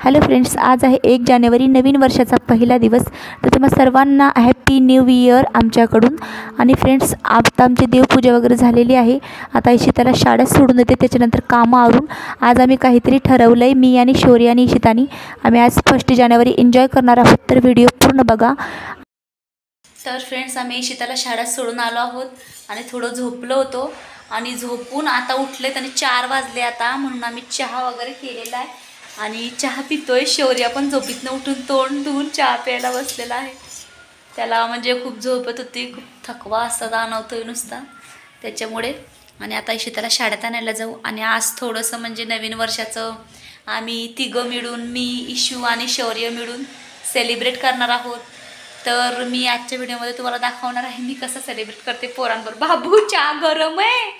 Hello friends, आज आहे 1 जानेवारी, नवीन वर्षाचा पहिला दिवस. तर तुम्हा सर्वांना हॅपी न्यू इयर आमच्याकडून. आणि फ्रेंड्स, आता आमची देवपूजा वगैरे झालेली आहे. आता इशिताला शाळेत सोडून देते, त्याच्यानंतर कामं आवरून आज आम्ही काहीतरी ठरवलं आहे. मी आणि शौर्य आणि इशितानी आम्ही आज 1 जानेवारी एन्जॉय करणार आहोत. तर व्हिडिओ पूर्ण बघा. तर फ्रेंड्स, आम्ही इशिताला शाळेत सोडून आलो आहोत आणि थोडं झोपलो होतो आणि झोपून आता उठलेत आणि 4 वाजले आता, म्हणून आम्ही चहा वगैरे केलेला आहे आणि चहा पितोय. शौर्य पण झोपीतनं उठून तोंड धुवून चहा प्यायला बसलेला आहे. त्याला म्हणजे खूप झोपत होती, खूप थकवा असा जाणवतोय नुसता त्याच्यामुळे. आणि आता इशिताला शाळेत आणायला जाऊ. आणि आज थोडंसं म्हणजे नवीन वर्षाचं आम्ही तिघं मिळून, मी, इशू आणि शौर्य मिळून सेलिब्रेट करणार आहोत. तर मी आजच्या व्हिडिओमध्ये तुम्हाला दाखवणार आहे मी कसं सेलिब्रेट करते पोरांबरोबर. बाबू, चहा गरम आहे.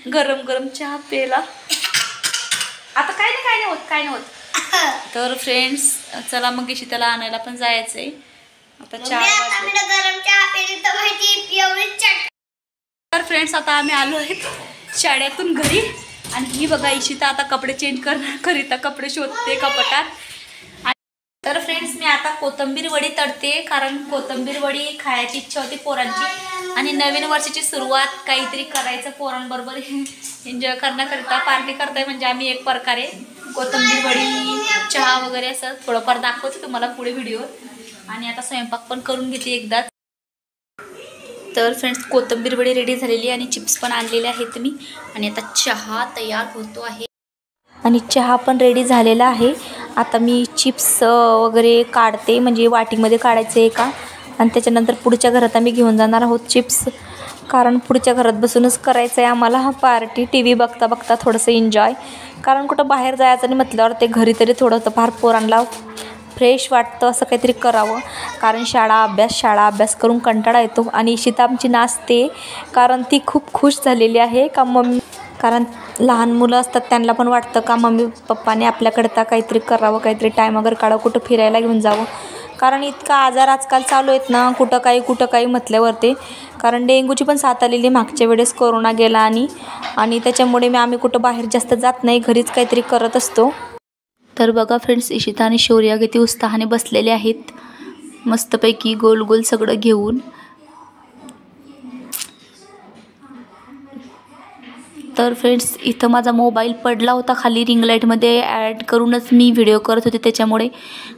गरम गरम चहा प्यायला. आता काय नाही होत. तर फ्रेंड्स, चला मग इशिताला आणायला पण जायचंय. आता 4 वाजले. तर फ्रेंड्स, आता आम्ही आलो आहेत शाळेतून घरी. आणि ही बघा, इशिता आता कपडे चेंज करीता कपडे शोधते कपाटात. तर फ्रेंड्स, मी आता कोथिंबीर वडी तळते, कारण कोथिंबीर वडी खायची इच्छा होती पोरांची. आणि नवीन वर्षाची सुरुवात काहीतरी करायचं पोरांबरोबर एन्जॉय करण्याकरिता, पार्टी करताय म्हणजे आम्ही एक प्रकारे कोथिंबीर वडी, चहा वगैरे असं थोडंफार दाखवते तुम्हाला पुढे व्हिडिओ. आणि आता स्वयंपाक पण करून घेते एकदाच. तर फ्रेंड्स, कोथिंबीर वडी रेडी झालेली आणि चिप्स पण आणलेले आहेत मी. आणि आता चहा तयार होतो आहे आणि चहा पण रेडी झालेला आहे. आता मी चिप्स वगैरे काढते, म्हणजे वाटीमध्ये काढायचं आहे का. आणि त्याच्यानंतर पुढच्या घरात आम्ही घेऊन जाणार आहोत चिप्स, कारण पुढच्या घरात बसूनच करायचं आहे आम्हाला हा पार्टी. टी व्ही बघता बघता थोडंसं एन्जॉय, कारण कुठं बाहेर जायचं आणि म्हटल्यावर ते घरी तरी थोडंसं फार पोरांना फ्रेश वाटतं, असं काहीतरी करावं. कारण शाळा अभ्यास करून कंटाळा येतो. आणि इशिता आमची नाचते, कारण ती खूप खुश झालेली आहे का मम्मी, कारण लहान मुलं असतात त्यांना पण वाटतं का मम्मी पप्पाने आपल्याकडता काहीतरी करावं, काहीतरी टाईम वगैरे काढावं, कुठं फिरायला घेऊन जावं. कारण इतका आजार आजकाल चालू आहेत ना, कुठं काही म्हटल्यावरती. कारण डेंग्यूची पण साथ आलेली मागच्या वेळेस, कोरोना गेला आणि त्याच्यामुळे आम्ही कुठं बाहेर जास्त जात नाही, घरीच काहीतरी करत असतो. तर बघा फ्रेंड्स, इशिता आणि शौर्य किती उत्साहाने बसलेले आहेत, मस्तपैकी गोल गोल सगळं घेऊन. तर फ्रेंड्स, इथं माझा मोबाईल पडला होता खाली, रिंग लाईटमध्ये ॲड करूनच मी व्हिडिओ करत होते त्याच्यामुळे.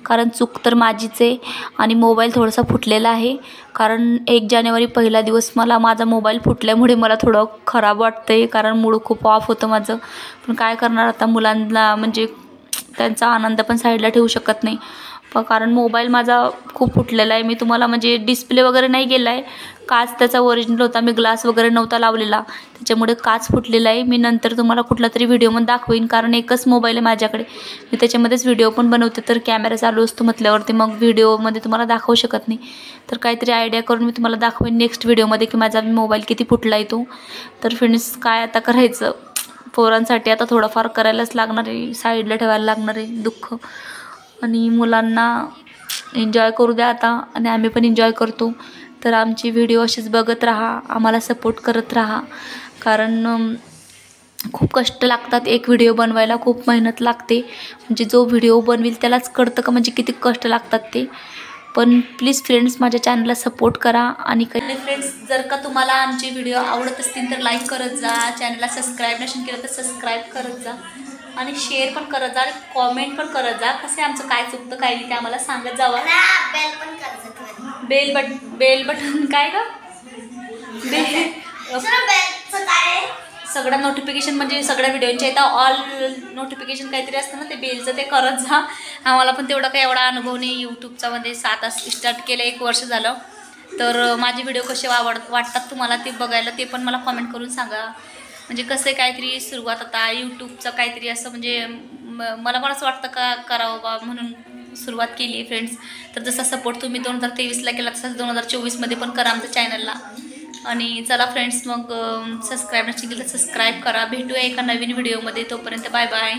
कारण चूक तर माझीच आहे आणि मोबाईल थोडासा फुटलेला आहे. कारण 1 जानेवारी पहिला दिवस माझा मोबाईल फुटल्यामुळे मला थोडं खराब वाटतं आहे, कारण मूड खूप ऑफ होतं माझं. पण काय करणार आता, मुलांना म्हणजे त्यांचा आनंद पण साईडला ठेवू शकत नाही. कारण मोबाईल माझा खूप फुटलेला आहे. मी तुम्हाला म्हणजे डिस्प्ले वगैरे नाही गेला आहे, काच त्याचा ओरिजिनल होता, मी ग्लास वगैरे नव्हता लावलेला, त्याच्यामुळे काच फुटलेला आहे. मी नंतर तुम्हाला कुठला तरी व्हिडिओमध्ये दाखवेन, कारण एकच मोबाईल आहे माझ्याकडे, मी त्याच्यामध्येच व्हिडिओ पण बनवते. तर कॅमेरा चालू असतो म्हटल्यावरती मग व्हिडिओमध्ये तुम्हाला दाखवू शकत नाही. तर काहीतरी आयडिया करून मी तुम्हाला दाखवेन नेक्स्ट व्हिडिओमध्ये की माझा मोबाईल किती फुटला आहे तो. तर फ्रेंड्स, काय आता करायचं, पोरांसाठी आता थोडंफार करायलाच लागणार आहे, साईडला ठेवायला लागणार आहे दुःख. आणि मुलांना एन्जॉय करू द्या आता, आणि आम्ही पण एन्जॉय करतो. तर आमची व्हिडिओ अशीच बघत राहा, आम्हाला सपोर्ट करत राहा. कारण खूप कष्ट लागतात एक व्हिडिओ बनवायला, खूप मेहनत लागते. म्हणजे जो व्हिडिओ बनवेल त्यालाच कळतं का म्हणजे किती कष्ट लागतात ते. पण प्लीज फ्रेंड्स, माझ्या चॅनलला सपोर्ट करा. आणि फ्रेंड्स, जर का तुम्हाला आमचे व्हिडिओ आवडत असतील तर लाईक करत जा, चॅनलला सबस्क्राईब नसेल केलं तर सबस्क्राईब करत जा, आणि शेअर पण करत जा, आणि कॉमेंट पण करत जा. कसं आमचं काय चुकतं काय नाही ते आम्हाला सांगत जावा. बेल बटन काय का, सगळ्या नोटिफिकेशन म्हणजे सगळ्या व्हिडिओच्या येतात, ऑल नोटिफिकेशन काहीतरी असतं ना, ते बेलचं ते करत जा. आम्हाला पण तेवढा काही एवढा अनुभव नाही यूट्यूबचा, मध्ये स्टार्ट केलं 1 वर्ष झालं. तर माझे व्हिडिओ कसे वाटतात तुम्हाला ते बघायला, ते पण मला कॉमेंट करून सांगा. म्हणजे कसं आहे, काहीतरी सुरुवात आता यूट्यूबचं काहीतरी असं, म्हणजे मला पण असं वाटतं का करावं बा, म्हणून सुरुवात केली आहे फ्रेंड्स. तर जसा सपोर्ट तुम्ही 2023ला केला तसाच 2024मध्ये पण करा आमच्या चॅनलला. आणि चला फ्रेंड्स, मग सबस्क्राईब नसेल केलं तर सबस्क्राईब करा. भेटूया एका नवीन व्हिडिओमध्ये, तोपर्यंत बाय बाय.